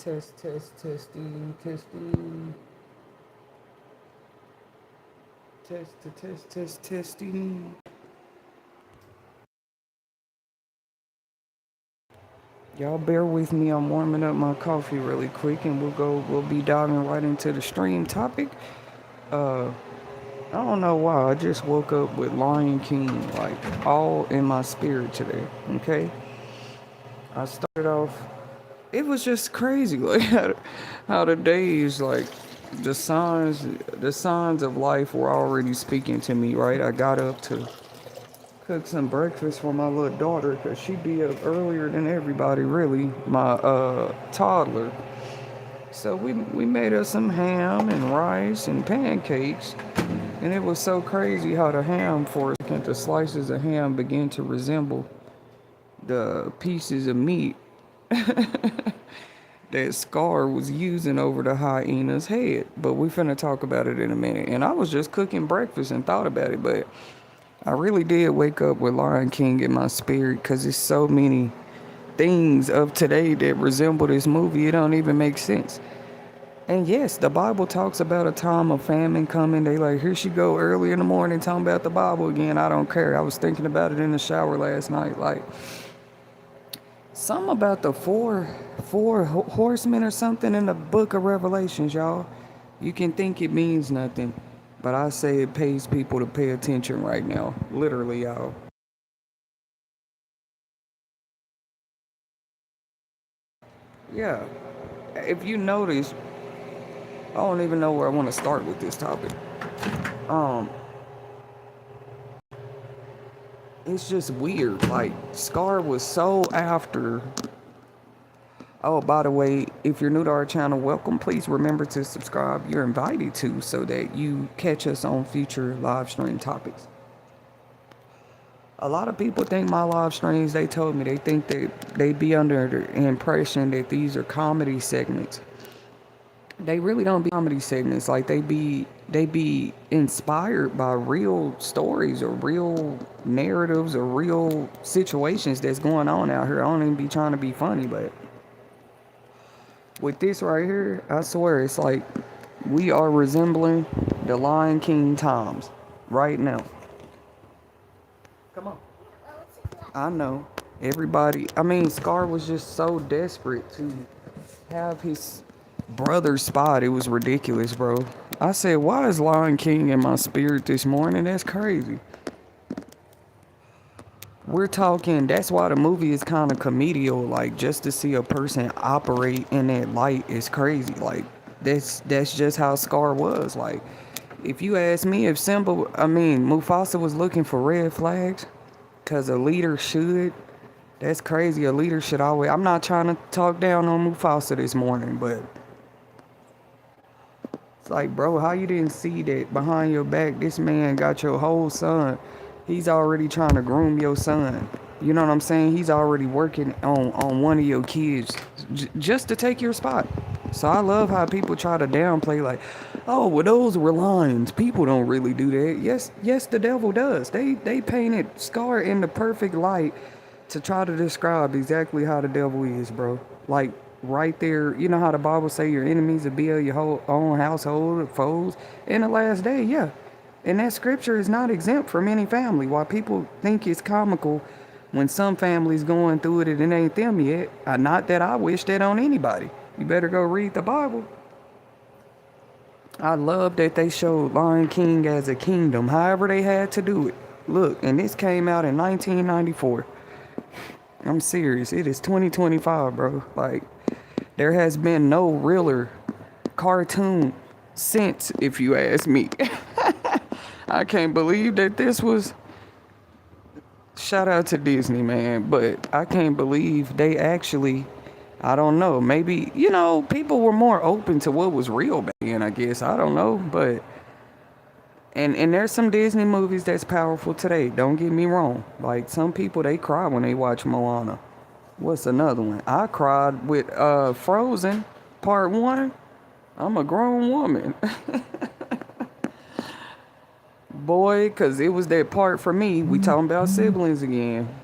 Testing. Y'all bear with me. I'm warming up my coffee really quick, and we'll be diving right into the stream topic. Uh, I don't know why. I just woke up with Lion King like all in my spirit today. Okay, I started off. It was just crazy, like how the days, like the signs of life were already speaking to me. Right, I got up to cook some breakfast for my little daughter because she be up earlier than everybody. Really, my toddler. So we made us some ham and rice and pancakes. And it was so crazy how the ham, for a second, the slices of ham began to resemble the pieces of meat that Scar was using over the hyena's head. But we finna talk about it in a minute. And I was just cooking breakfast and thought about it, but I really did wake up with Lion King in my spirit because there's so many things of today that resemble this movie. It don't even make sense. And yes, the Bible talks about a time of famine coming. They like, here she go early in the morning talking about the Bible again. I don't care. I was thinking about it in the shower last night. Like, something about the four horsemen or something in the book of Revelations, y'all. You can think it means nothing, but I say it pays people to pay attention right now. Literally, y'all. Yeah. If you notice, I don't even know where I want to start with this topic. Um, it's just weird. Like, Scar was so after. Oh, by the way, if you're new to our channel, welcome. Please remember to subscribe. You're invited to so that you catch us on future live stream topics. A lot of people think my live streams, they told me, they think that they be under the impression that these are comedy segments. They really don't be comedy segments. Like they be inspired by real stories or real narratives or real situations that's going on out here. I don't even be trying to be funny, but with this right here, I swear it's like we are resembling the Lion King times right now. Come on. I know. Everybody, I mean, Scar was just so desperate to have his brother spot. It was ridiculous, bro. I said, why is Lion King in my spirit this morning? That's crazy. We're talking, that's why the movie is kind of comedial. Like, just to see a person operate in that light is crazy. Like, that's just how Scar was. Like, if you ask me if Mufasa was looking for red flags, because a leader should, that's crazy. A leader should always, I'm not trying to talk down on Mufasa this morning, but it's like, bro, how you didn't see that behind your back, this man got your whole son. He's already trying to groom your son. You know what I'm saying? He's already working on one of your kids just to take your spot. So I love how people try to downplay like, oh, well, those were lions. People don't really do that. Yes, the devil does. They painted Scar in the perfect light to try to describe exactly how the devil is, bro. Like, right there, you know how the Bible say your enemies will be of your whole own household, foes in the last day, yeah. And that scripture is not exempt from any family. While people think it's comical when some families going through it and it ain't them yet, not that I wish that on anybody. You better go read the Bible. I love that they showed Lion King as a kingdom, however they had to do it. Look, and this came out in 1994. I'm serious. It is 2025, bro. Like, there has been no realer cartoon since, if you ask me. I can't believe that this was. Shout out to Disney, man. But I can't believe they actually. I don't know. Maybe, people were more open to what was real back then, I guess. I don't know. But. And there's some Disney movies that's powerful today. Don't get me wrong. Like, some people, they cry when they watch Moana. What's another one? I cried with Frozen Part 1. I'm a grown woman. Boy, because it was that part for me. We talking about siblings again.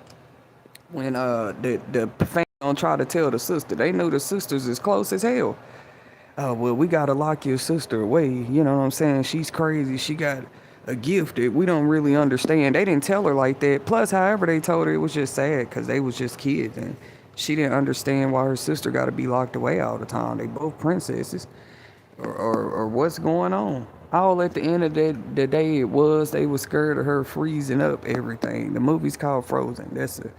When the family Don't try to tell the sister. They knew the sisters as close as hell. Well, we gotta lock your sister away. You know what I'm saying? She's crazy. She got a gift that we don't really understand. They didn't tell her like that. Plus, however they told her, it was just sad because they was just kids and she didn't understand why her sister got to be locked away all the time. They both princesses, or what's going on. All at the end of the day, it was they was scared of her freezing up everything. The movie's called Frozen. That's a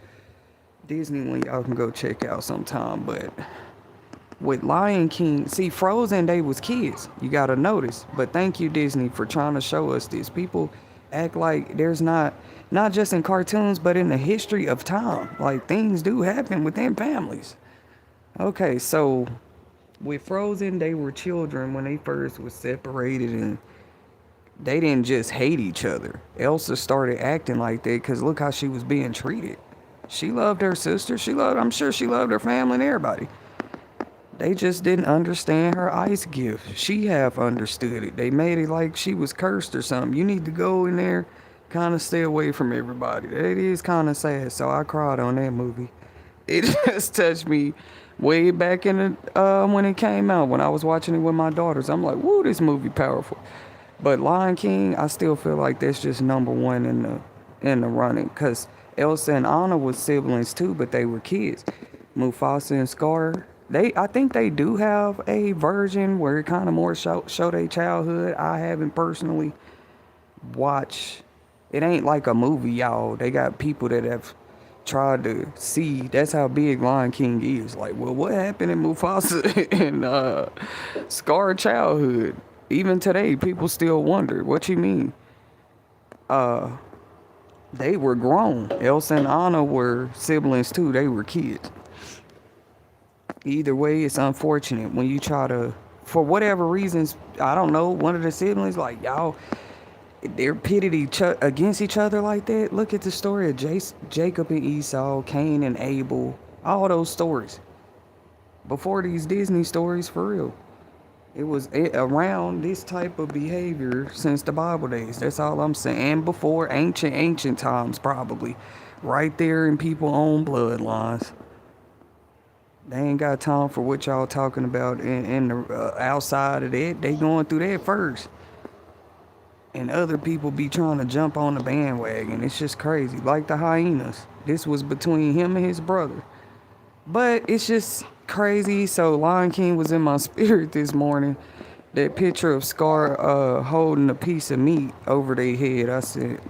Disney one y'all can go check out sometime. But with Lion King, see, Frozen, they was kids. You gotta notice. But thank you, Disney, for trying to show us this. People act like there's not just in cartoons, but in the history of time. Like, things do happen within families. Okay, so with Frozen, they were children when they first was separated, and they didn't just hate each other. Elsa started acting like that because look how she was being treated. She loved her sister. I'm sure she loved her family and everybody. They just didn't understand her ice gift. She half understood it. They made it like she was cursed or something. You need to go in there, kind of stay away from everybody. It is kind of sad, so I cried on that movie. It just touched me way back in the when it came out, when I was watching it with my daughters. I'm like, woo, this movie powerful. But Lion King, I still feel like that's just number one in the running, because Elsa and Anna was siblings too, but they were kids. Mufasa and Scar, I think they do have a version where it kind of more show their childhood. I haven't personally watched. It ain't like a movie, y'all. They got people that have tried to see. That's how big Lion King is. Like, well, what happened in Mufasa and Scar childhood? Even today, people still wonder. What you mean? They were grown. Elsa and Anna were siblings too. They were kids. Either way, it's unfortunate when you try to, for whatever reasons, I don't know, one of the siblings, like, y'all, they're pitted against each other like that. Look at the story of Jacob and Esau, Cain and Abel, all those stories. Before these Disney stories, for real. It was around this type of behavior since the Bible days. That's all I'm saying. And before ancient times, probably. Right there in people's own bloodlines. They ain't got time for what y'all talking about in the outside of that. They going through that first. And other people be trying to jump on the bandwagon. It's just crazy. Like the hyenas. This was between him and his brother. But it's just crazy. So Lion King was in my spirit this morning. That picture of Scar holding a piece of meat over their head. I said,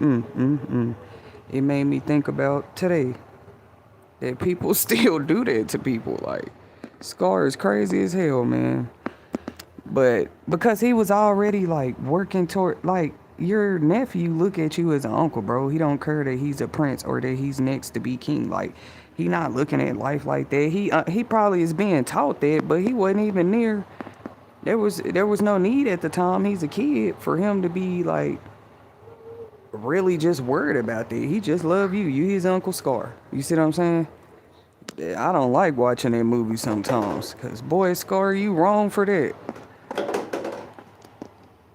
It made me think about today. That people still do that to people. Like, Scar is crazy as hell, man. But because he was already like working toward, like, your nephew look at you as an uncle, bro. He don't care that he's a prince or that he's next to be king. Like, he not looking at life like that. He probably is being taught that, but he wasn't even near. There was no need at the time. He's a kid for him to be like really just worried about that. He just love you. You his Uncle Scar. You see what I'm saying? I don't like watching that movie sometimes, cause boy, Scar, you wrong for that.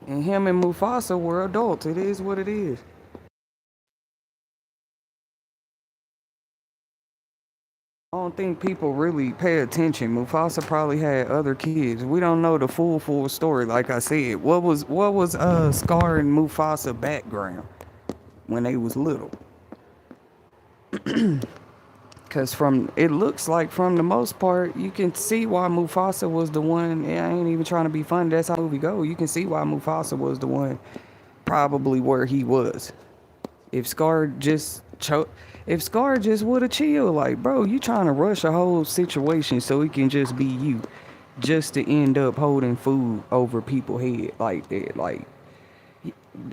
And him and Mufasa were adults. It is what it is. I don't think people really pay attention. Mufasa probably had other kids. We don't know the full story. Like I said, what was Scar and Mufasa background when they was little? Cause it looks like from the most part, you can see why Mufasa was the one. I ain't even trying to be funny. That's how the movie go. You can see why Mufasa was the one, probably where he was. If Scar just would have chilled, like, bro, you trying to rush a whole situation so it can just be you, just to end up holding food over people's head like that. Like,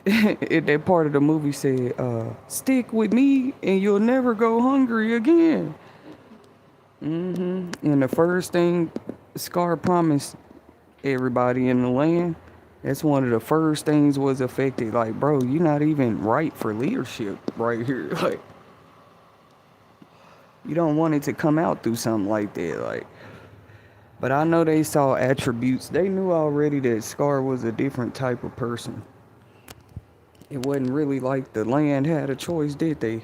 that part of the movie said, stick with me and you'll never go hungry again. And the first thing Scar promised everybody in the land, that's one of the first things was affected. Like, bro, you're not even right for leadership right here. Like, you don't want it to come out through something like that. Like, but I know they saw attributes. They knew already that Scar was a different type of person. It wasn't really like the land had a choice, did they?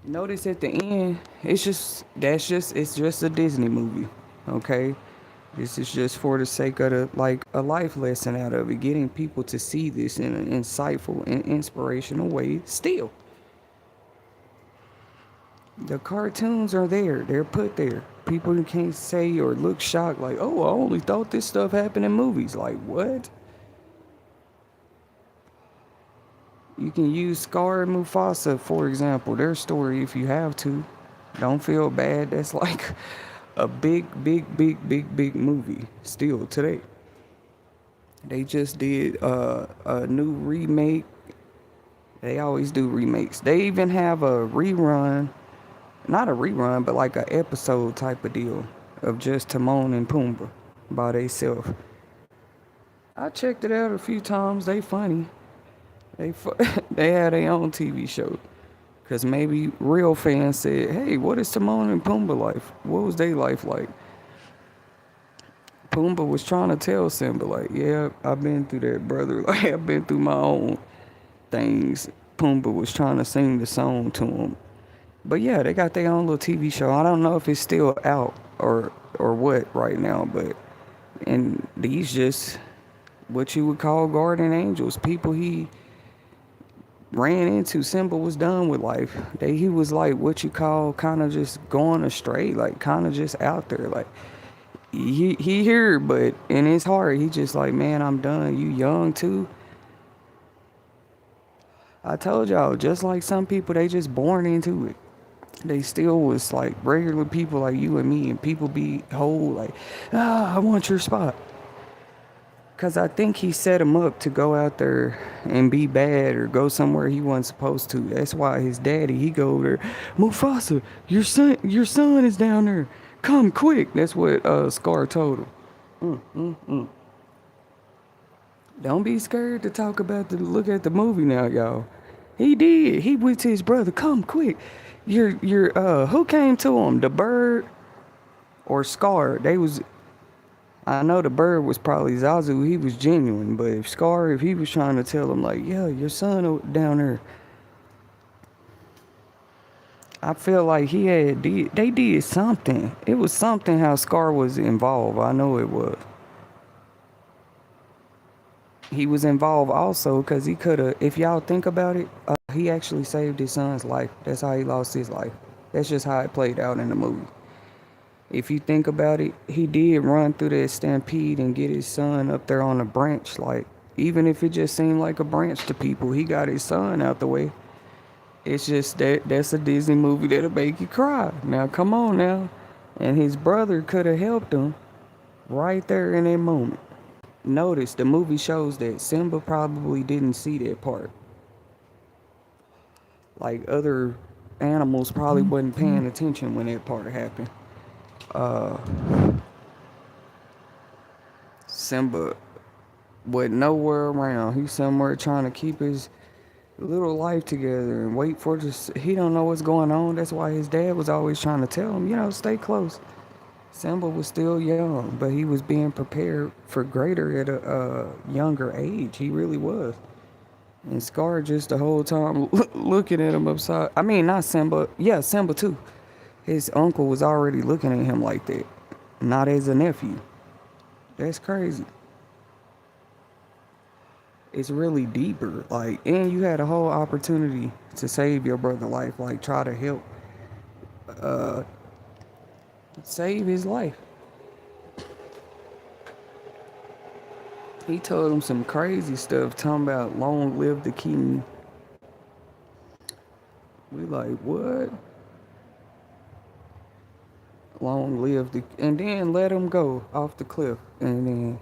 Notice at the end, it's just a Disney movie, okay? This is just for the sake of like a life lesson out of it, getting people to see this in an insightful and inspirational way. Still, the cartoons are there; they're put there. People can't say or look shocked like, "Oh, I only thought this stuff happened in movies." Like what? You can use Scar and Mufasa, for example, their story if you have to. Don't feel bad. That's like a big movie still today. They just did a new remake. They always do remakes. They even have a rerun, not a rerun, but like a episode type of deal of just Timon and Pumbaa by themselves. I checked it out a few times. They funny. They had their own TV show. Cause maybe real fans said, "Hey, what is Timon and Pumbaa life? What was their life like?" Pumbaa was trying to tell Simba, like, "Yeah, I've been through that, brother. Like, I've been through my own things." Pumbaa was trying to sing the song to him. But yeah, they got their own little TV show. I don't know if it's still out or what right now, but and these just what you would call guardian angels, people he ran into. Simba was done with life. He was like what you call kind of just going astray, like kind of just out there, like he here, but in his heart he just like, man, I'm done. You young too. I told y'all, just like some people, they just born into it. They still was like regular people like you and me, and people be whole like, I want your spot. Cause I think he set him up to go out there and be bad or go somewhere he wasn't supposed to. That's why his daddy, he go over there, Mufasa, your son is down there. Come quick. That's what Scar told him. Don't be scared to talk about look at the movie now, y'all. He did. He went to his brother. Come quick. Who came to him? The bird or Scar? They was. I know the bird was probably Zazu. He was genuine, but if Scar, if he was trying to tell him like, yeah, your son down there, I feel like they did something. It was something how Scar was involved. I know it was. He was involved also because he could have, if y'all think about it, he actually saved his son's life. That's how he lost his life. That's just how it played out in the movie. If you think about it, he did run through that stampede and get his son up there on a branch. Like, even if it just seemed like a branch to people, he got his son out the way. It's just that's a Disney movie that'll make you cry. Now, come on now. And his brother could have helped him right there in that moment. Notice the movie shows that Simba probably didn't see that part. Like other animals probably wasn't paying attention when that part happened. Uh, Simba wasn't nowhere around. He's somewhere trying to keep his little life together and wait for this. He don't know what's going on. That's why his dad was always trying to tell him, stay close. Simba was still young, but he was being prepared for greater at a younger age. He really was. And Scar just the whole time looking at him upside. I mean, not Simba. Yeah, Simba too. His uncle was already looking at him like that, not as a nephew. That's crazy. It's really deeper. Like, and you had a whole opportunity to save your brother's life. Like, try to help uh, save his life. He told him some crazy stuff, talking about long live the king. We like, what? Long live the, and then let him go off the cliff. And then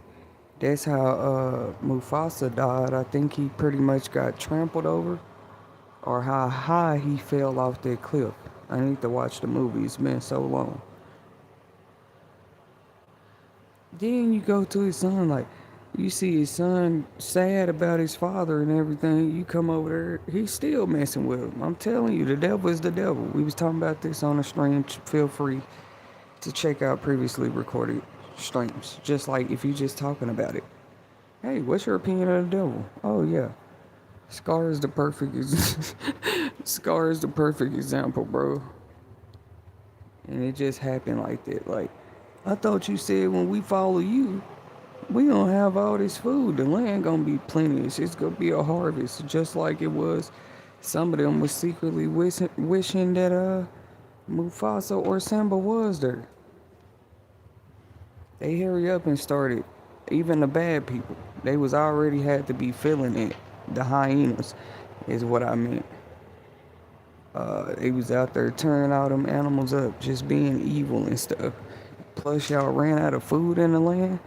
that's how Mufasa died. I think he pretty much got trampled over, or how high he fell off that cliff. I need to watch the movie. It's been so long. Then you go to his son, like, you see his son sad about his father and everything. You come over there, he's still messing with him. I'm telling you, the devil is the devil. We was talking about this on a stream. Feel free to check out previously recorded streams. Just like if you just talking about it. Hey, what's your opinion of the devil? Oh yeah. Scar is the perfect Scar is the perfect example, bro. And it just happened like that. Like, I thought you said when we follow you, we gonna have all this food. The land gonna be plenteous. It's gonna be a harvest, just like it was. Some of them was secretly wishing that Mufasa or Simba was there. They hurry up and started. Even the bad people, they was already had to be feeling it. The hyenas, is what I meant. They was out there tearing all them animals up, just being evil and stuff. Plus, y'all ran out of food in the land,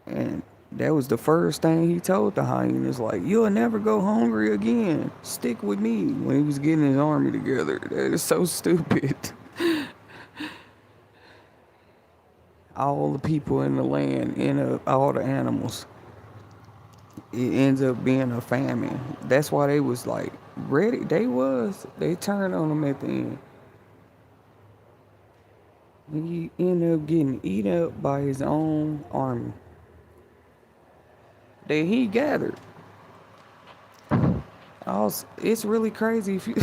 and that was the first thing he told the hyenas, like, you'll never go hungry again. Stick with me, when he was getting his army together. That is so stupid. All the people in the land and all the animals. It ends up being a famine. That's why they was like ready. They turned on him at the end. He ended up getting eaten up by his own army that he gathered. It's really crazy if you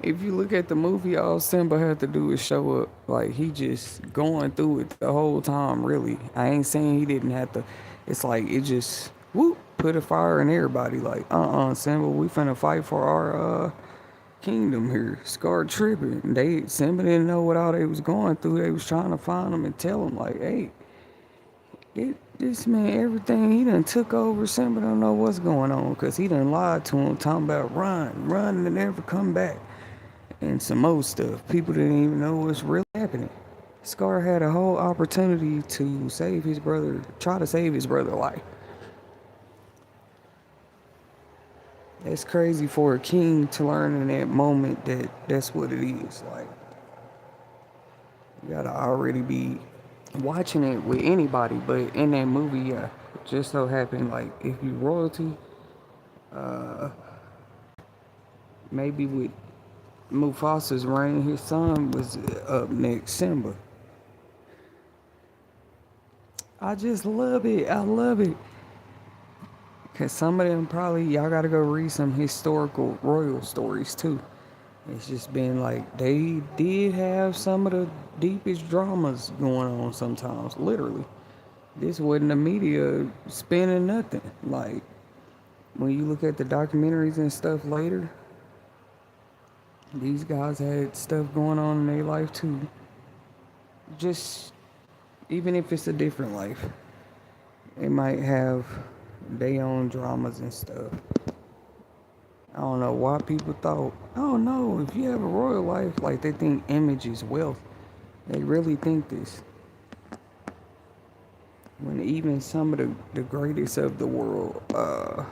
if you look at the movie. All Simba had to do is show up. Like, he just going through it the whole time. Really, I ain't saying he didn't have to. It's like it just whoop put a fire in everybody. Like, Simba, we finna fight for our kingdom here. Scar tripping. Simba didn't know what all they was going through. They was trying to find him and tell him, like, hey, this man, everything he done took over. Simba don't know what's going on, because he done lied to him, talking about run and never come back, and some more stuff. People didn't even know what's really happening. Scar had a whole opportunity to save his brother, try to save his brother's life. It's crazy for a king to learn in that moment that that's what it is. Like, you gotta already be watching it with anybody, but in that movie, yeah, it just so happened, like, if you royalty, maybe with Mufasa's reign, his son was up next, Simba. I just love it. I love it. Because some of them probably, y'all gotta go read some historical royal stories too. It's just been like, they did have some of the deepest dramas going on sometimes, literally. This wasn't the media spinning nothing. Like, when you look at the documentaries and stuff later, these guys had stuff going on in their life too. Just, even if it's a different life, they might have their own dramas and stuff. I don't know why people thought, oh no, if you have a royal life, like, they think image is wealth. They really think this. When even some of the greatest of the world, I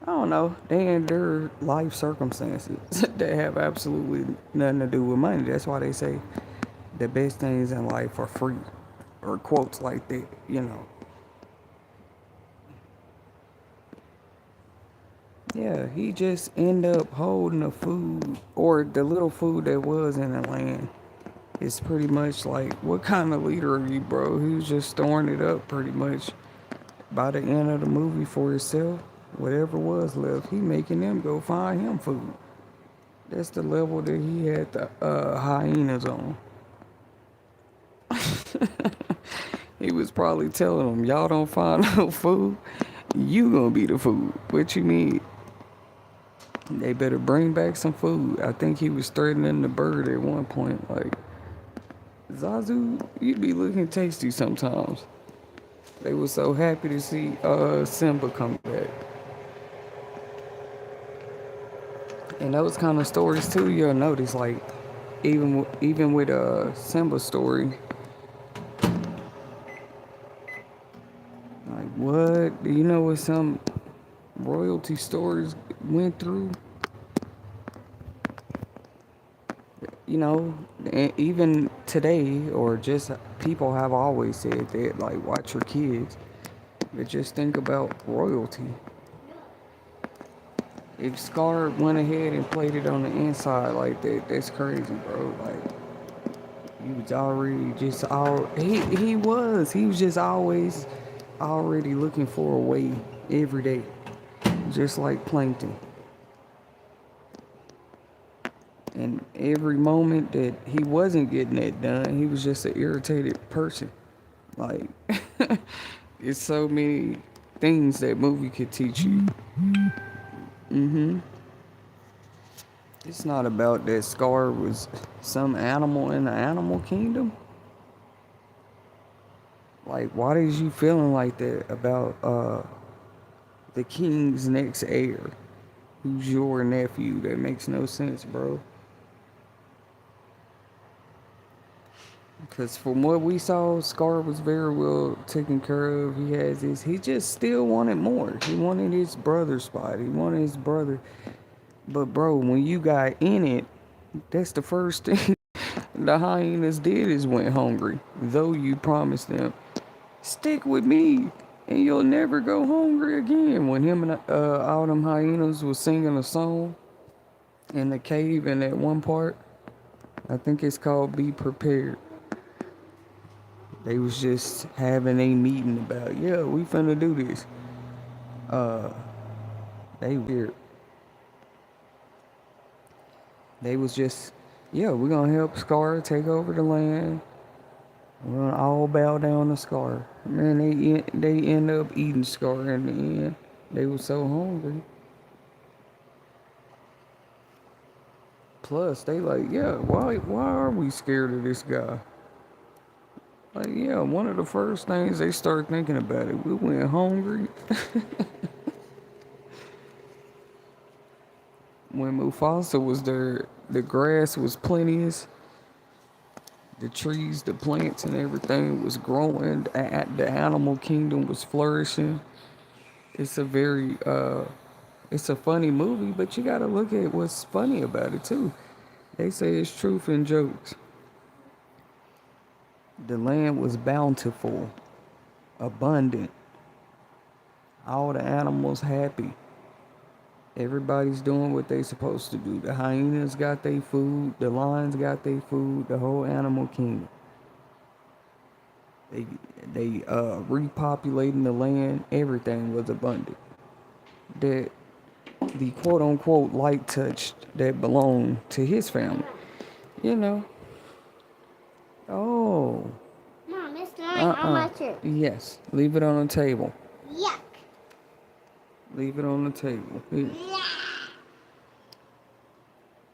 don't know, they endure life circumstances that have absolutely nothing to do with money. That's why they say the best things in life are free, or quotes like that, you know. Yeah, he just ended up holding the food, or the little food that was in the land. It's pretty much like, what kind of leader are you, bro? He was just storing it up pretty much. By the end of the movie for himself, whatever was left, he making them go find him food. That's the level that he had the hyenas on. He was probably telling them, y'all don't find no food, you gonna be the food. What you mean? They better bring back some food. I think he was threatening the bird at one point, like, Zazu, you be looking tasty sometimes. They were so happy to see Simba come back. And those kind of stories too, you'll notice, like, even with Simba's story, like, what? Do you know what some royalty stories went through? You know, and even today, or just people have always said that, like, watch your kids, but just think about royalty. If Scar went ahead and played it on the inside like that, that's crazy, bro. Like, he was already just he was just always already looking for a way every day. just like plankton. And every moment that he wasn't getting that done, he was just an irritated person. Like, it's so many things that movie could teach you. It's not about that Scar was some animal in the animal kingdom. Like, why is you feeling like that about the king's next heir, who's your nephew? That makes no sense, bro. Because from what we saw, Scar was very well taken care of. He has his. He just still wanted more. He wanted his brother's spot. He wanted his brother. But bro, when you got in it, that's the first thing the hyenas did is went hungry. Though you promised them, stick with me, and you'll never go hungry again. When him and all them hyenas was singing a song in the cave in that one part, I think it's called "Be Prepared." They was just having a meeting about, yeah, we finna do this. Uh, they weird. They was just, yeah, we're gonna help Scar take over the land. We're gonna all bow down to Scar. Man, they end up eating Scar in the end. They were so hungry. Plus, they like, yeah, why are we scared of this guy? Like, yeah, one of the first things they start thinking about it. We went hungry. When Mufasa was there, the grass was plenteous. The trees, the plants, and everything was growing. The animal kingdom was flourishing. It's a very, it's a funny movie, but you gotta look at what's funny about it too. They say it's truth and jokes. The land was bountiful, abundant. All the animals happy. Everybody's doing what they supposed to do. The hyenas got their food. The lions got their food. The whole animal kingdom. They repopulating the land. Everything was abundant. That the quote unquote light touch that belonged to his family. You know. Oh. Mom, it's mine on my turn. Yes. Leave it on the table. Yuck. Leave it on the table.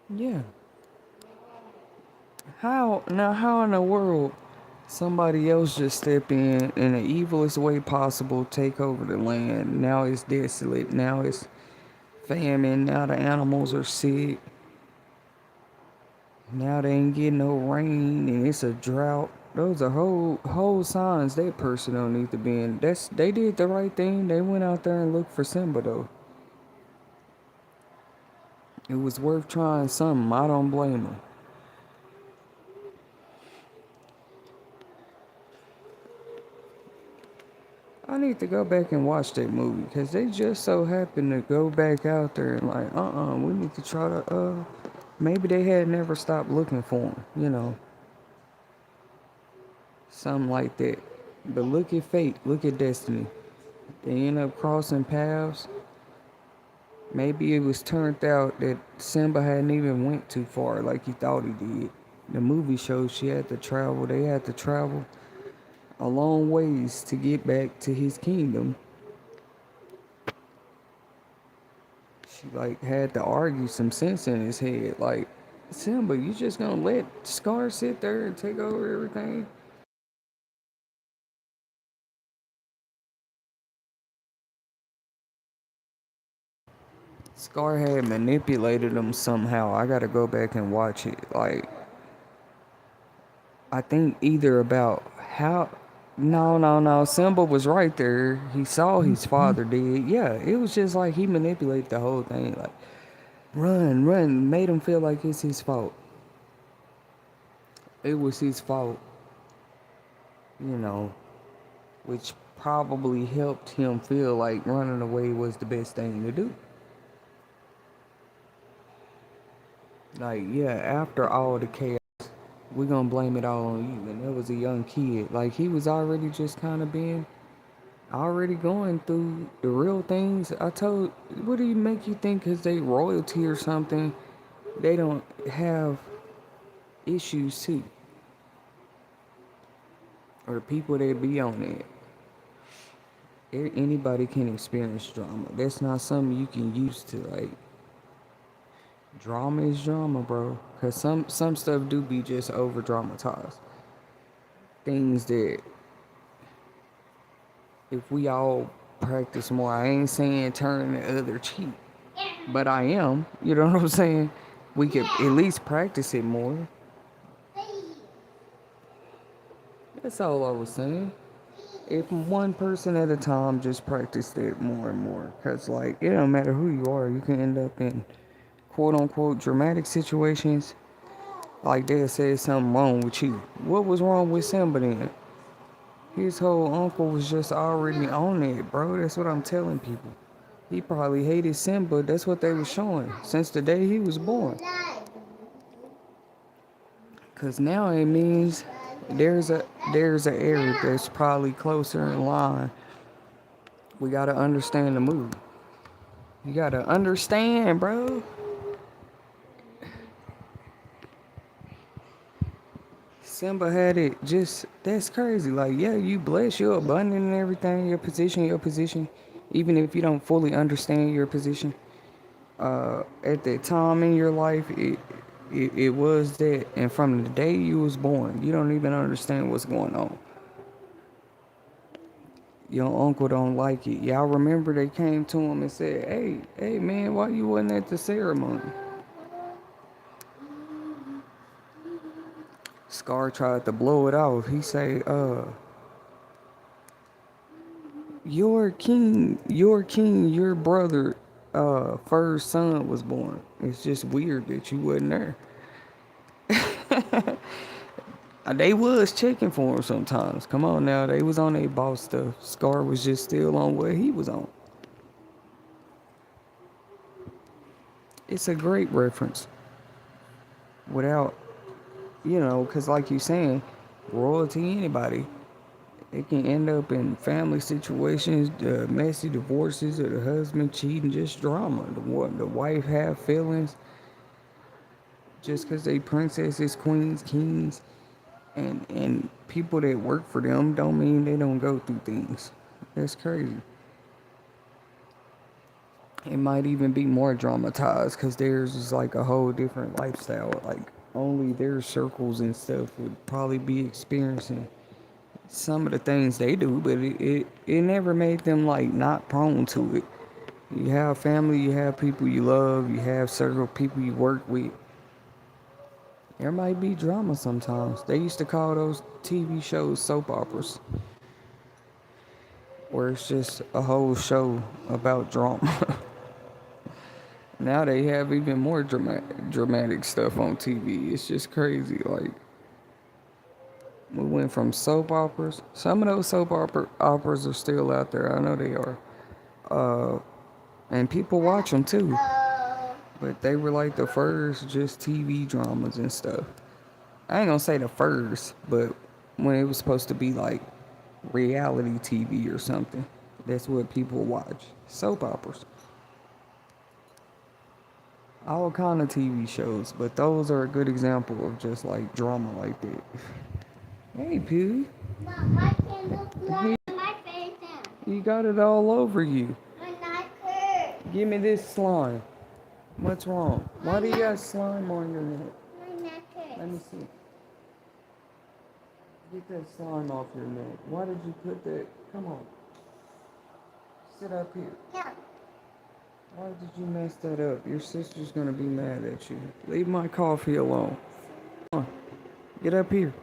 Yeah. How in the world somebody else just step in the evilest way possible, take over the land? Now it's desolate. Now it's famine. Now the animals are sick. Now they ain't getting no rain, and it's a drought. Those are whole signs that person don't need to be in. They did the right thing. They went out there and looked for Simba though. It was worth trying something. I don't blame them. I need to go back and watch that movie because they just so happened to go back out there and like, we need to try to, maybe they had never stopped looking for him, you know, something like that. But look at fate, look at destiny. They end up crossing paths. Maybe it was turned out that Simba hadn't even went too far like he thought he did. The movie shows they had to travel a long ways to get back to his kingdom. She like had to argue some sense in his head. Like, Simba, you just gonna let Scar sit there and take over everything? Scar had manipulated him somehow. I gotta go back and watch it. Like, I think either about how. No. Simba was right there. He saw his father did. Yeah, it was just like he manipulated the whole thing. Like, run. Made him feel like it's his fault. It was his fault, you know, which probably helped him feel like running away was the best thing to do. Like, yeah, after all the chaos, we're gonna blame it all on you. And that was a young kid. Like, he was already just kind of being already going through the real things. What do you make you think because they royalty or something, they don't have issues too? Or people that be on it. Anybody can experience drama. That's not something you can use to like. Drama is drama, bro. Cause some stuff do be just over dramatized. Things that if we all practice more, I ain't saying turn the other cheek, but I am. You know what I'm saying? We could at least practice it more. That's all I was saying. If one person at a time just practiced it more and more, cause like it don't matter who you are, you can end up in quote unquote dramatic situations. Like they said something wrong with you. What was wrong with Simba then? His whole uncle was just already on it, bro. That's what I'm telling people. He probably hated Simba. That's what they were showing since the day he was born. Cause now it means there's a heir that's probably closer in line. We gotta understand the move. You gotta understand, bro. Simba had it just that's crazy. Like, yeah, you blessed, you're abundant and everything, your position. Even if you don't fully understand your position. At that time in your life, it was that. And from the day you was born, you don't even understand what's going on. Your uncle don't like it. Y'all remember they came to him and said, hey man, why you wasn't at the ceremony? Scar tried to blow it off. He say, your brother, first son was born. It's just weird that you wasn't there. They was checking for him sometimes. Come on now, they was on their boss stuff. Scar was just still on what he was on. It's a great reference. Without, because like you saying, royalty, anybody, it can end up in family situations, messy divorces, or the husband cheating, just drama. The wife have feelings just because they princesses, queens, kings, and people that work for them don't mean they don't go through things. That's crazy. It might even be more dramatized because theirs is like a whole different lifestyle. Like only their circles and stuff would probably be experiencing some of the things they do, but it never made them like not prone to it. You have family, you have people you love, you have several people you work with. There might be drama sometimes. They used to call those TV shows soap operas, where it's just a whole show about drama. Now they have even more dramatic stuff on TV. It's just crazy. Like we went from soap operas. Some of those operas are still out there. I know they are. And people watch them too. But they were like the first just TV dramas and stuff. I ain't gonna say the first, but when it was supposed to be like reality TV or something, that's what people watch. Soap operas. All kind of TV shows, but those are a good example of just like drama like that. Hey, Pooh. Mom, my candle fly on my face now. You got it all over you. My neck hurts. Give me this slime. What's wrong? Why do you got slime on your neck? My neck hurts. Let me see. Get that slime off your neck. Why did you put that? Come on. Sit up here. Yeah. Why did you mess that up? Your sister's gonna be mad at you. Leave my coffee alone. Come on. Get up here.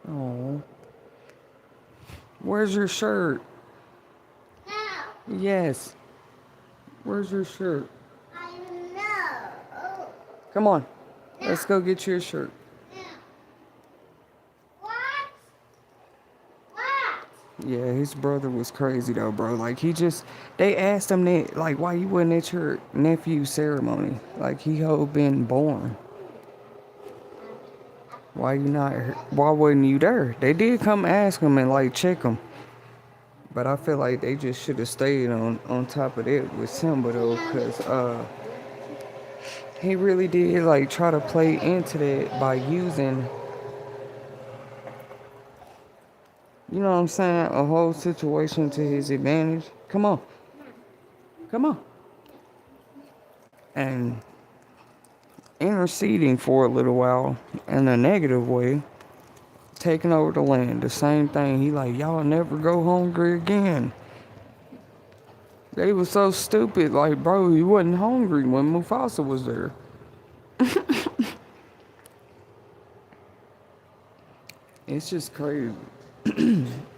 Oh. Where's your shirt? No. Yes. Where's your shirt? I know. Oh. Come on. Let's go get your shirt. No. What? What? Yeah, his brother was crazy though, bro. Like they asked him that, like, why you wasn't at your nephew's ceremony? Like he had been born. Why wasn't you there? They did come ask him and like check him. But I feel like they just should have stayed on top of that with Simba though, cause he really did like try to play into that by using, you know what I'm saying, a whole situation to his advantage. Come on, come on, and interceding for a little while in a negative way, taking over the land. The same thing. He like, y'all never go hungry again. They was so stupid. Like, bro, he wasn't hungry when Mufasa was there. It's just crazy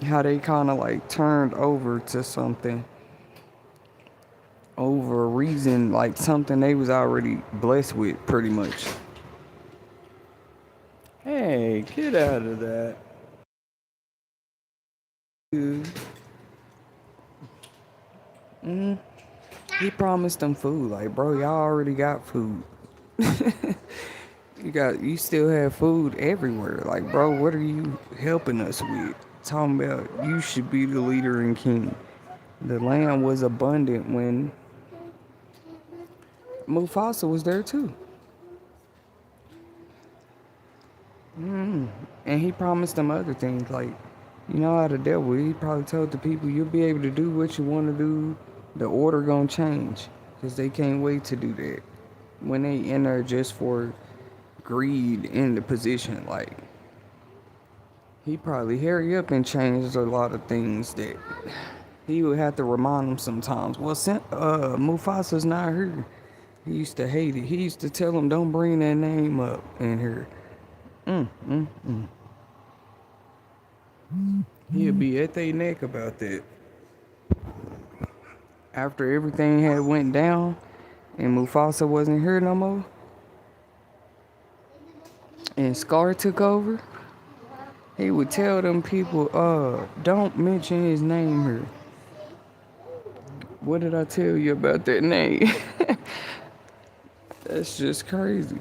how they kind of like turned over to something over a reason, like something they was already blessed with, pretty much. Hey, get out of that. Dude. He promised them food. Like, bro, y'all already got food. You still have food everywhere. Like, bro, what are you helping us with? Talking about you should be the leader and king. The land was abundant when Mufasa was there too. And he promised them other things, like, you know how the devil, he probably told the people, you'll be able to do what you want to do. The order gonna change. Because they can't wait to do that. When they enter just for greed in the position, like, he probably hurry up and change a lot of things that he would have to remind them sometimes. Well, Mufasa's not here. He used to hate it. He used to tell them, don't bring that name up in here. He'll be at their neck about that. After everything had went down and Mufasa wasn't here no more, and Scar took over, he would tell them people, don't mention his name here. What did I tell you about that name? That's just crazy.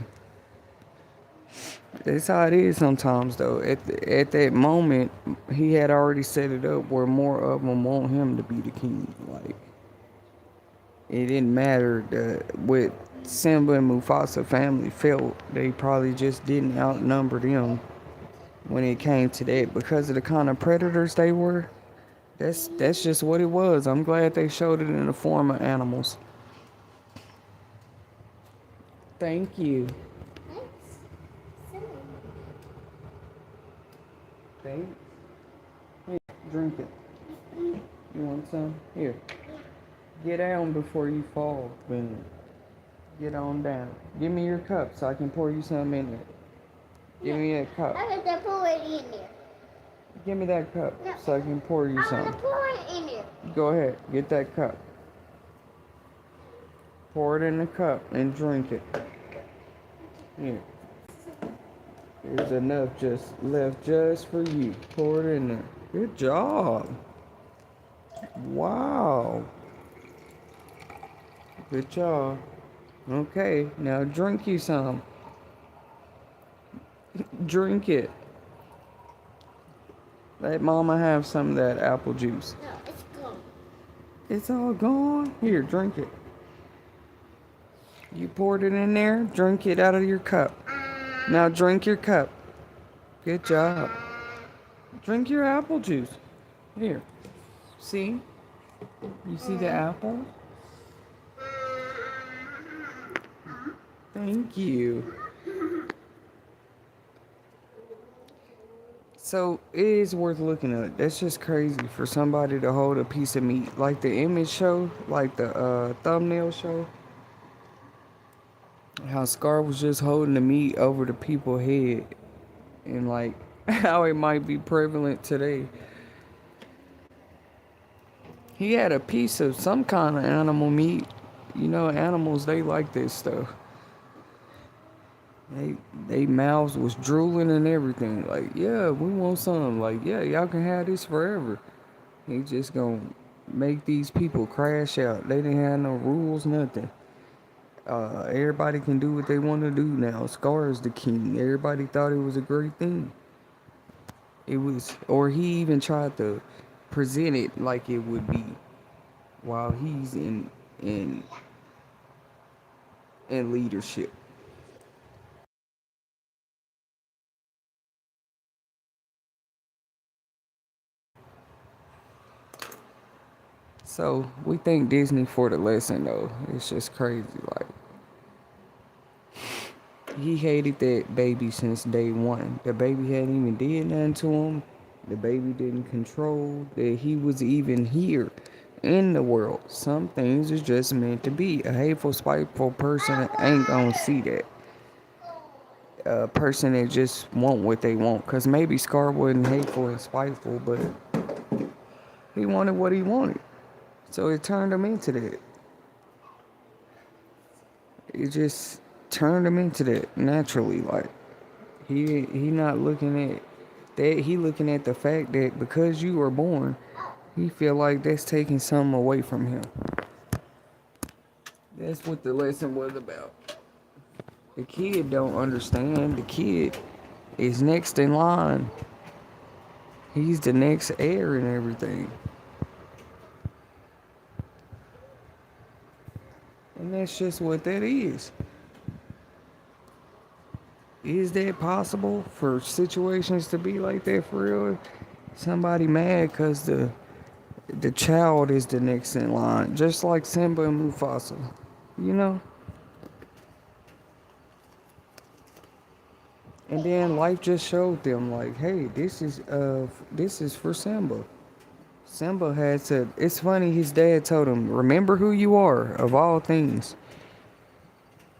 That's how it is sometimes, though. At that moment, he had already set it up where more of them want him to be the king. Like, it didn't matter what Simba and Mufasa family felt. They probably just didn't outnumber them when it came to that because of the kind of predators they were. That's just what it was. I'm glad they showed it in the form of animals. Thank you. Thanks. Here, drink it. You want some? Here. Get down before you fall, Ben. Get on down. Give me your cup so I can pour you some in there. Give me that cup. I have to pour it in there. Give me that cup so I can pour you I'm some. gonna pour it in there. Go ahead. Get that cup. Pour it in the cup and drink it. Here. There's enough left just for you. Pour it in there. Good job. Wow. Good job. Okay, now drink you some. Drink it. Let mama have some of that apple juice. No, it's gone. It's all gone. Here, drink it. You poured it in there. Drink it out of your cup. Now drink your cup. Good job. Drink your apple juice. Here. See? You see the apple? Thank you. So it is worth looking at. That's just crazy for somebody to hold a piece of meat. Like the image show, like the thumbnail show. How Scar was just holding the meat over the people's head. And like how it might be prevalent today. He had a piece of some kind of animal meat. You know, animals, they like this stuff. They mouths was drooling and everything. Like, yeah, we want some. Like, yeah, y'all can have this forever. He just gonna make these people crash out. They didn't have no rules, nothing. Everybody can do what they want to do now. Scar is the king. Everybody thought it was a great thing. It was, or he even tried to presented like it would be while he's in in leadership. So we thank Disney for the lesson though. It's just crazy. Like he hated that baby since day one. The baby hadn't even did nothing to him. The baby didn't control that he was even here in the world. Some things is just meant to be. A hateful, spiteful person ain't gonna see that. A person that just want what they want. Cause maybe Scar wasn't hateful and spiteful, but he wanted what he wanted. So it turned him into that. It just turned him into that naturally. Like he not looking at that. He looking at the fact that because you were born, he feel like that's taking something away from him. That's what the lesson was about. The kid don't understand. The kid is next in line. He's the next heir and everything. And that's just what that is. Is that possible for situations to be like that for real? Somebody mad because the child is the next in line, just like Simba and Mufasa, you know? And then life just showed them like, hey, this is for Simba. Simba had to. It's funny. His dad told him, "Remember who you are, of all things."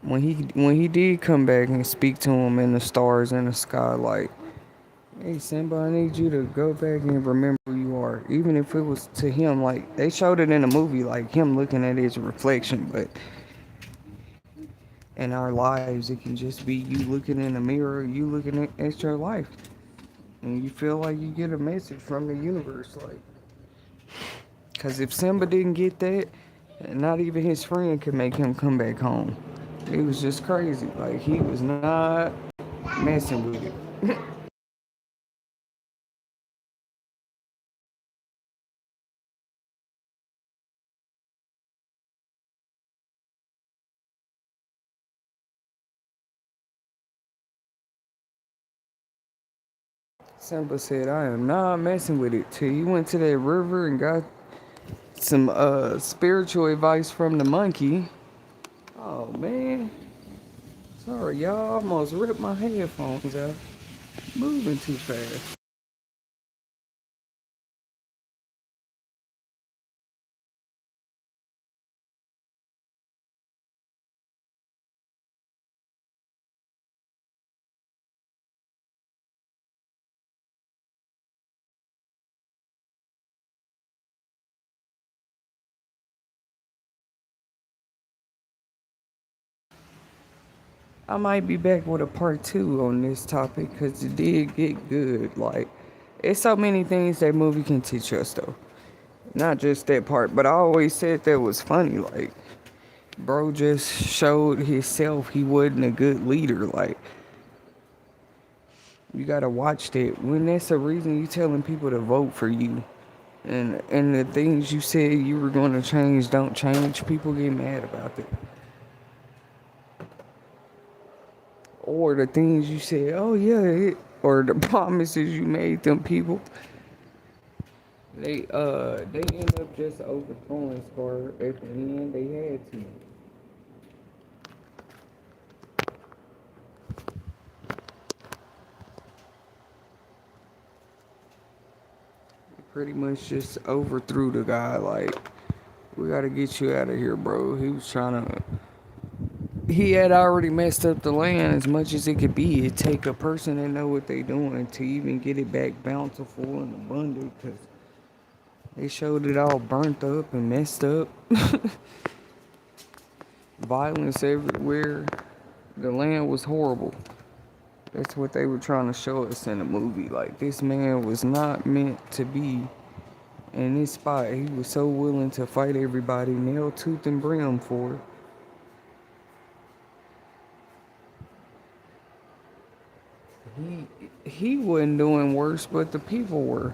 When he did come back and speak to him in the stars in the sky, like, "Hey Simba, I need you to go back and remember who you are." Even if it was to him, like they showed it in the movie, like him looking at his reflection, but in our lives, it can just be you looking in the mirror, you looking at your life, and you feel like you get a message from the universe, like. Because if Simba didn't get that, not even his friend could make him come back home. It was just crazy. Like, he was not messing with it. Simba said, I am not messing with it. Till he went to that river and got some spiritual advice from the monkey. Oh, man. Sorry, y'all. Almost ripped my headphones out. Moving too fast. I might be back with a part two on this topic because it did get good. Like, it's so many things that movie can teach us, though. Not just that part, but I always said that was funny. Like, bro just showed himself he wasn't a good leader. Like, you gotta watch that. When that's a reason you telling people to vote for you, and the things you said you were gonna change don't change, people get mad about that. Or the things you said, oh yeah, or the promises you made them people, they end up just overthrowing Scar at the end. They had to. Pretty much just overthrew the guy. Like, we gotta get you out of here, bro. He was trying to. He had already messed up the land as much as it could be. It take a person that know what they doing to even get it back bountiful and abundant. Cause they showed it all burnt up and messed up. Violence everywhere. The land was horrible. That's what they were trying to show us in the movie. Like, this man was not meant to be in this spot. He was so willing to fight everybody, nail tooth and brim for it. He wasn't doing worse, but the people were.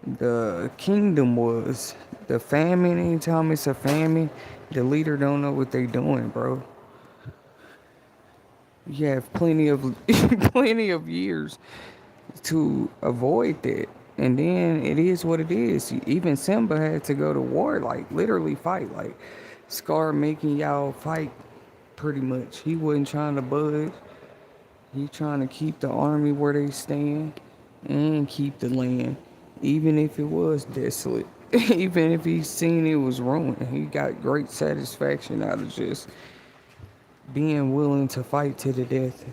the kingdom was. The famine, anytime it's a famine, the leader don't know what they doing, bro. You have plenty of plenty of years to avoid that. And then it is what it is. Even Simba had to go to war, like literally fight, like Scar making y'all fight pretty much. He wasn't trying to budge. He trying to keep the army where they stand and keep the land, even if it was desolate. Even if he seen it was ruined, he got great satisfaction out of just being willing to fight to the death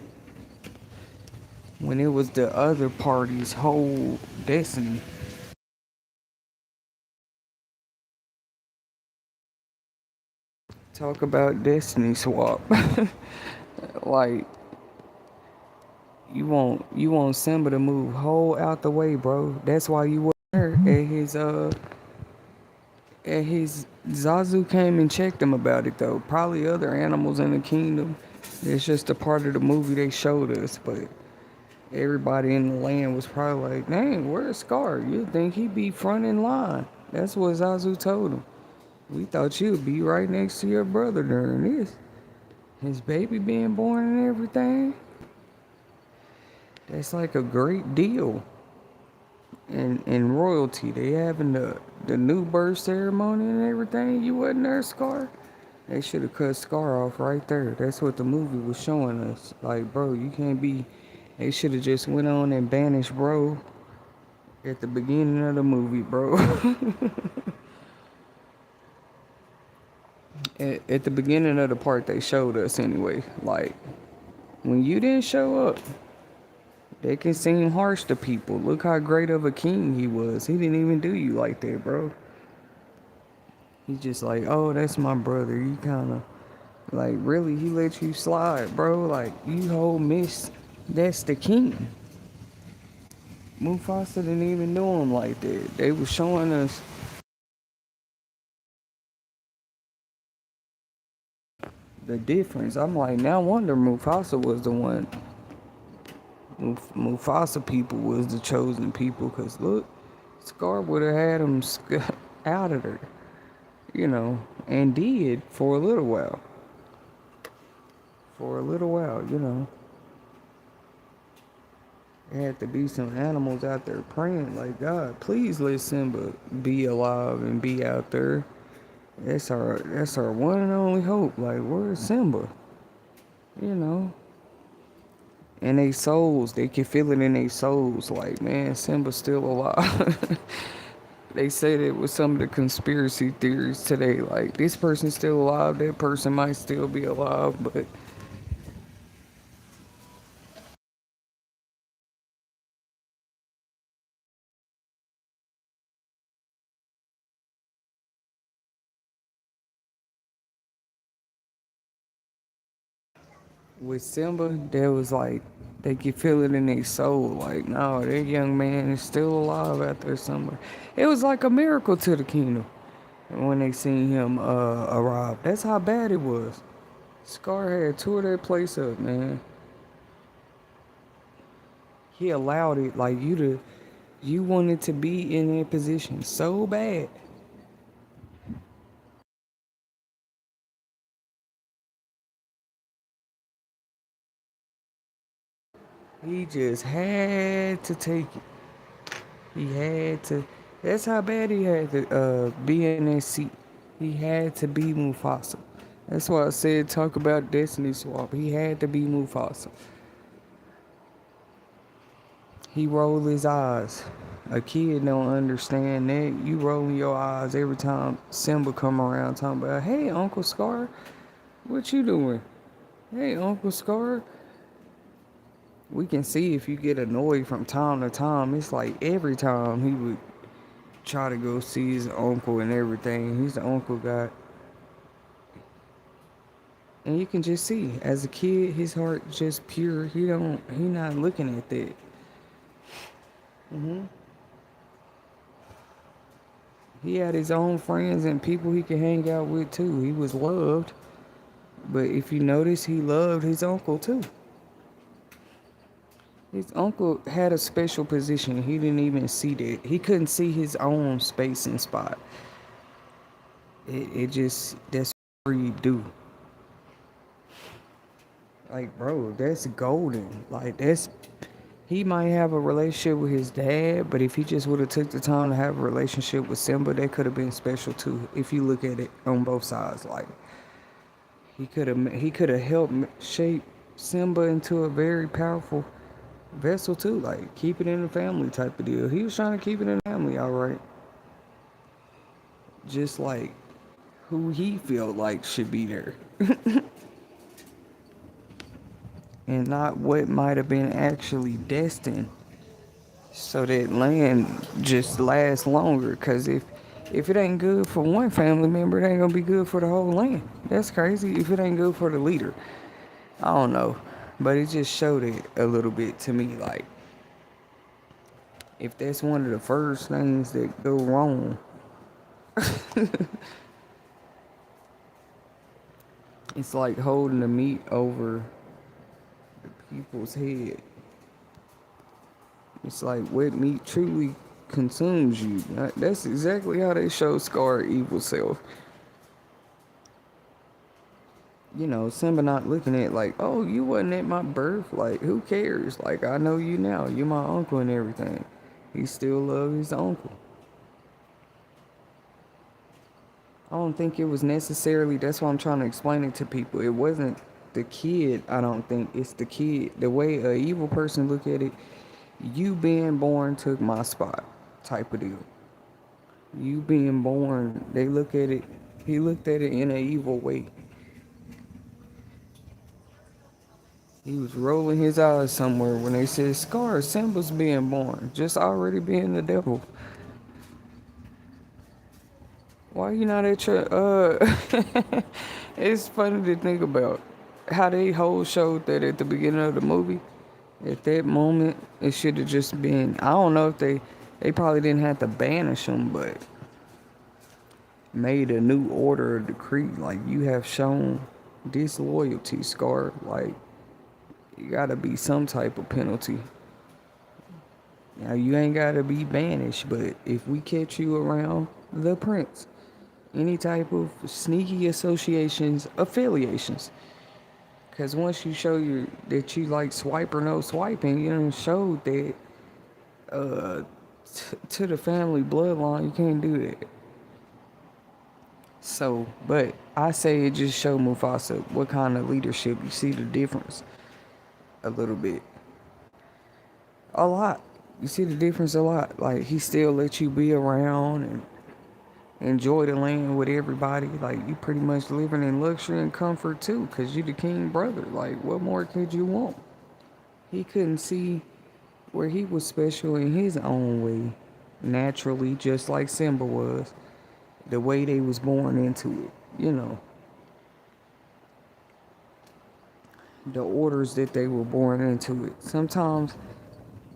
when it was the other party's whole destiny. Talk about destiny swap. Like you want Simba to move whole out the way, bro. That's why you wasn't there at his Zazu came and checked him about it though. Probably other animals in the kingdom. It's just a part of the movie they showed us, but everybody in the land was probably like, dang, where's Scar? You'd think he'd be front in line. That's what Zazu told him. We thought you'd be right next to your brother during this. His baby being born and everything. That's like a great deal. And royalty, they having the new birth ceremony and everything. You wasn't there, Scar? They should have cut Scar off right there. That's what the movie was showing us. Like, bro, you can't be. They should have just went on and banished bro at the beginning of the movie, bro. at the beginning of the part they showed us anyway. Like, when you didn't show up, they can seem harsh to people. Look how great of a king he was. He didn't even do you like that, bro. He's just like, oh, that's my brother. You kind of, like, really, he let you slide, bro. Like, you whole miss, that's the king. Mufasa didn't even know him like that. They were showing us the difference. I'm like, now wonder Mufasa was the one. Mufasa people was the chosen people. Because, look, Scar would have had him out of there, and did for a little while. For a little while, There had to be some animals out there praying, like, God, please let Simba be alive and be out there. That's our one and only hope. Like, where's Simba? You know. And they souls, they can feel it in their souls. Like, man, Simba's still alive. They said it was some of the conspiracy theories today. Like, this person's still alive, that person might still be alive, but with Simba, there was like, they could feel it in their soul. Like, no, that young man is still alive out there somewhere. It was like a miracle to the kingdom when they seen him arrive. That's how bad it was. Scar had tore that place up, man. He allowed it, like, you wanted to be in that position so bad. He just had to take it. He had to. That's how bad he had to be in that seat. He had to be Mufasa. That's why I said talk about destiny swap. He had to be Mufasa. He rolled his eyes. A kid don't understand that. You rolling your eyes every time Simba come around talking about, hey, Uncle Scar, what you doing? Hey, Uncle Scar. We can see if you get annoyed from time to time. It's like every time he would try to go see his uncle and everything. He's the uncle guy. And you can just see, as a kid, his heart just pure. He not looking at that. He had his own friends and people he could hang out with too. He was loved. But if you notice, he loved his uncle too. His uncle had a special position. He didn't even see that. He couldn't see his own space and spot. It just, that's what you do. Like, bro, that's golden. Like, that's, he might have a relationship with his dad, but if he just would have took the time to have a relationship with Simba, that could have been special too. If you look at it on both sides, like he could have helped shape Simba into a very powerful vessel too. Like keep it in the family type of deal. He was trying to keep it in the family, all right. Just like who he felt like should be there, and not what might have been actually destined so that land just lasts longer. Cause if it ain't good for one family member, it ain't gonna be good for the whole land. That's crazy. If it ain't good for the leader, I don't know, but it just showed it a little bit to me. Like if that's one of the first things that go wrong, it's like holding the meat over people's head. It's like what meat truly consumes you. That's exactly how they show Scar evil self. You know, Simba not looking at like, oh, you wasn't at my birth. Like, who cares? Like, I know you now. You're my uncle and everything. He still loves his uncle. I don't think it was necessarily, that's why I'm trying to explain it to people. It wasn't the kid, I don't think. It's the kid. The way a evil person look at it, you being born took my spot type of deal. You being born, they look at it, he looked at it in an evil way. He was rolling his eyes somewhere when they said, Scar, Simba's being born, just already being the devil. Why you not at your, it's funny to think about how they whole showed that at the beginning of the movie. At that moment, it should have just been, I don't know if they probably didn't have to banish him, but made a new order or decree. Like, you have shown disloyalty, Scar. Like, you gotta be some type of penalty. Now, you ain't gotta be banished, but if we catch you around the prince, any type of sneaky associations, affiliations, because once you show that you like swipe or no swiping, you done showed that uh, to the family bloodline, you can't do that. So, but I say it just showed Mufasa what kind of leadership. You see the difference a little bit. A lot. You see the difference a lot. Like, he still lets you be around and enjoy the land with everybody. Like, you pretty much living in luxury and comfort too, because you the king brother. Like, what more could you want? He couldn't see where he was special in his own way, naturally, just like Simba was. The way they was born into it, you know. The orders that they were born into it. Sometimes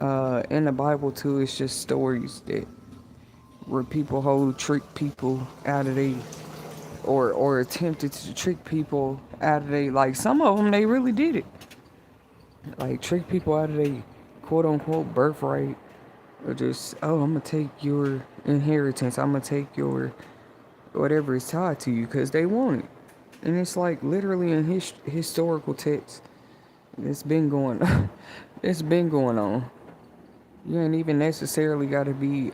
in the Bible too, it's just stories that where people hold trick people out of they or attempted to trick people out of they, like some of them they really did it, like trick people out of they quote unquote birthright, or just, oh, I'm gonna take your inheritance, I'm gonna take your whatever is tied to you because they want it. And it's like literally in historical text, it's been going it's been going on. You ain't even necessarily got to be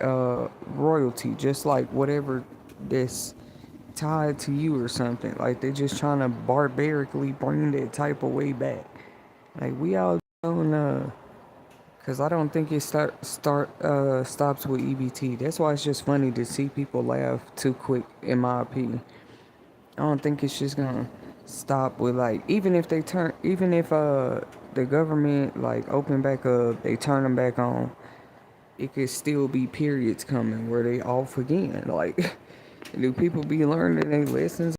royalty, just like whatever that's tied to you or something. Like they just trying to barbarically bring that type of way back. Like we all doing cause I don't think it stops with EBT. That's why it's just funny to see people laugh too quick, in my opinion. I don't think it's just gonna stop with, like, even if the government like open back up, they turn them back on, it could still be periods coming where they off again. Like, do people be learning their lessons?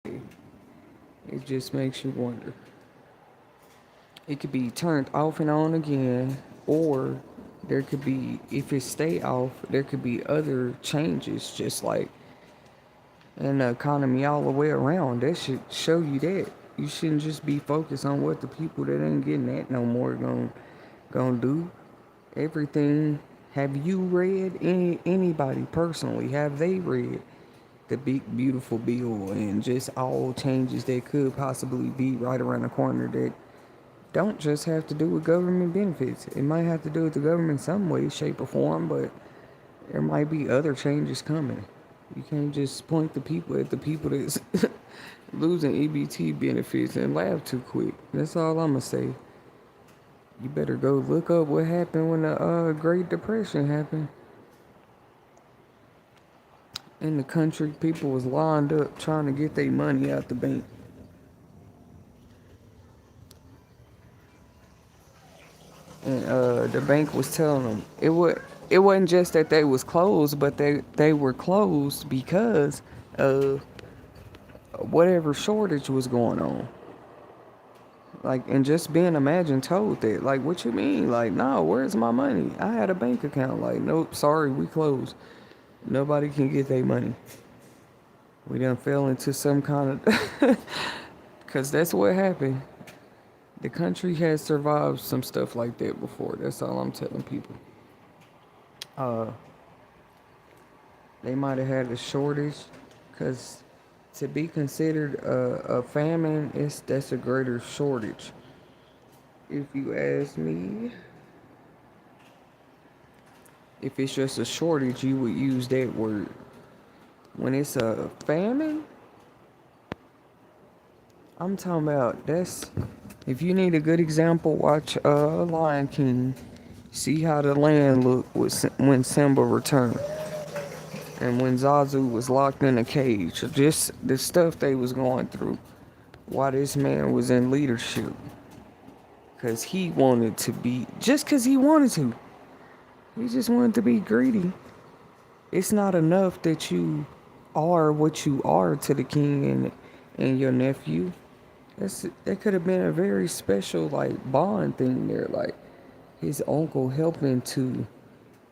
It just makes you wonder. It could be turned off and on again, or there could be, if it stay off, there could be other changes, just like in the economy all the way around. That should show you that. You shouldn't just be focused on what the people that ain't getting that no more gonna do. Everything. Have you read anybody personally? Have they read the big beautiful bill and just all changes that could possibly be right around the corner that don't just have to do with government benefits? It might have to do with the government some way, shape, or form, but there might be other changes coming. You can't just point the people at the people that's losing EBT benefits and laugh too quick. That's all I'm gonna say. You better go look up what happened when the Great Depression happened. In the country, people was lined up trying to get their money out the bank. And the bank was telling them it wasn't just that they was closed, but they were closed because of whatever shortage was going on. Like, and just being imagined told that, like, what you mean? Like, no, where's my money? I had a bank account. Like, nope, sorry, we closed. Nobody can get their money. We done fell into some kind of, because that's what happened. The country has survived some stuff like that before. That's all I'm telling people. Uh, they might have had a shortage, because to be considered a famine, that's a greater shortage. If you ask me, if it's just a shortage, you would use that word. When it's a famine, I'm talking about that's. If you need a good example, watch Lion King. See how the land looked when Simba returned, and when Zazu was locked in a cage. Just the stuff they was going through. Why this man was in leadership? Cause he wanted to be. Just cause he wanted to. He just wanted to be greedy. It's not enough that you are what you are to the king and your nephew. That could have been a very special like bond thing there, like his uncle helping to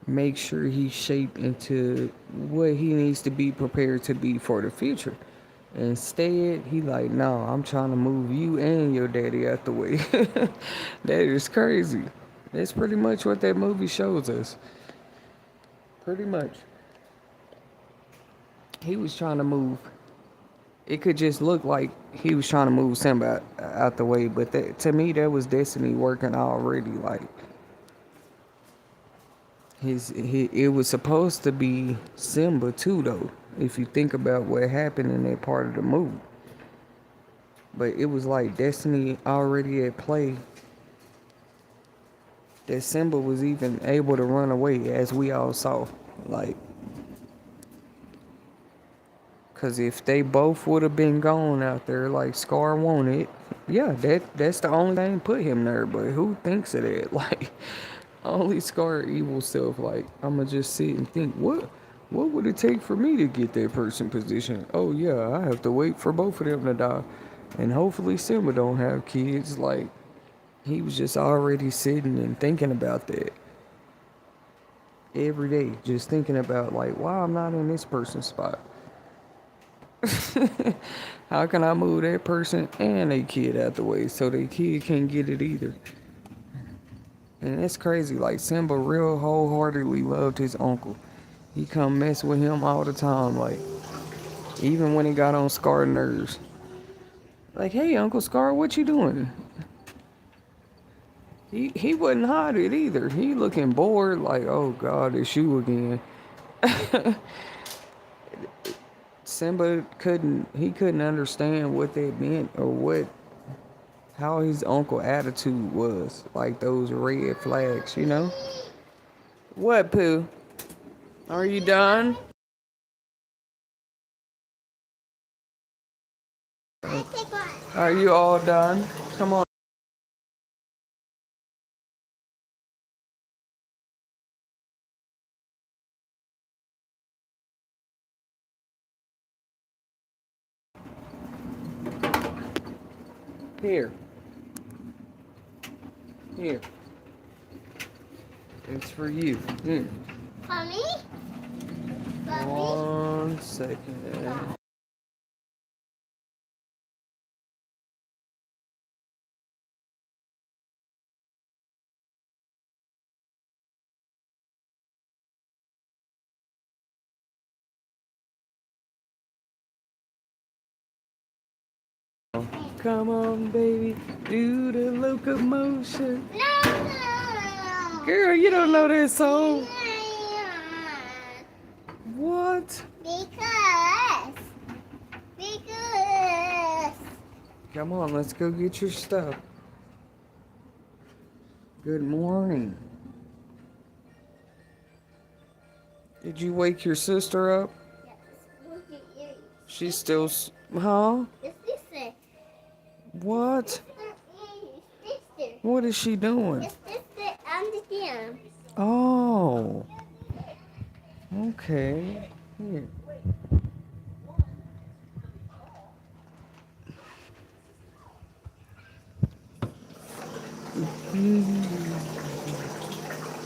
make sure he's shaped into what he needs to be prepared to be for the future. Instead, he like, no, I'm trying to move you and your daddy out the way. That is crazy. That's pretty much what that movie shows us. Pretty much. He was trying to move. It could just look like he was trying to move Simba out the way, but to me, that was destiny working already. Like it was supposed to be Simba too, though. If you think about what happened in that part of the movie, but it was like destiny already at play. That Simba was even able to run away, as we all saw. Like, cause if they both would have been gone out there like Scar wanted, yeah, that's the only thing put him there. But who thinks of that? Like, only Scar evil self. Like, I'ma just sit and think, what would it take for me to get that person position? Oh yeah, I have to wait for both of them to die, and hopefully Simba don't have kids. Like, he was just already sitting and thinking about that every day, just thinking about like, why I'm not in this person's spot. How can I move that person and a kid out the way so the kid can't get it either? And that's crazy. Like Simba real wholeheartedly loved his uncle. He come mess with him all the time. Like even when he got on Scar nerves. Like, hey Uncle Scar, what you doing? He wasn't hiding either. He looking bored. Like, oh God, it's you again. Simba couldn't understand what that meant or how his uncle attitude was, like those red flags, you know? What, Pooh? Are you done? Are you all done? Come on. Here. Here. It's for you. Here. Mommy? Mommy? 1 second. Come on, baby, do the locomotion. No. Girl, you don't know that song. Yeah. What? Because. Come on, let's go get your stuff. Good morning. Did you wake your sister up? Yes, look at you. She's still, huh? Your sister. What? Sister. What is she doing? Your sister on the gym. Oh, okay. Here.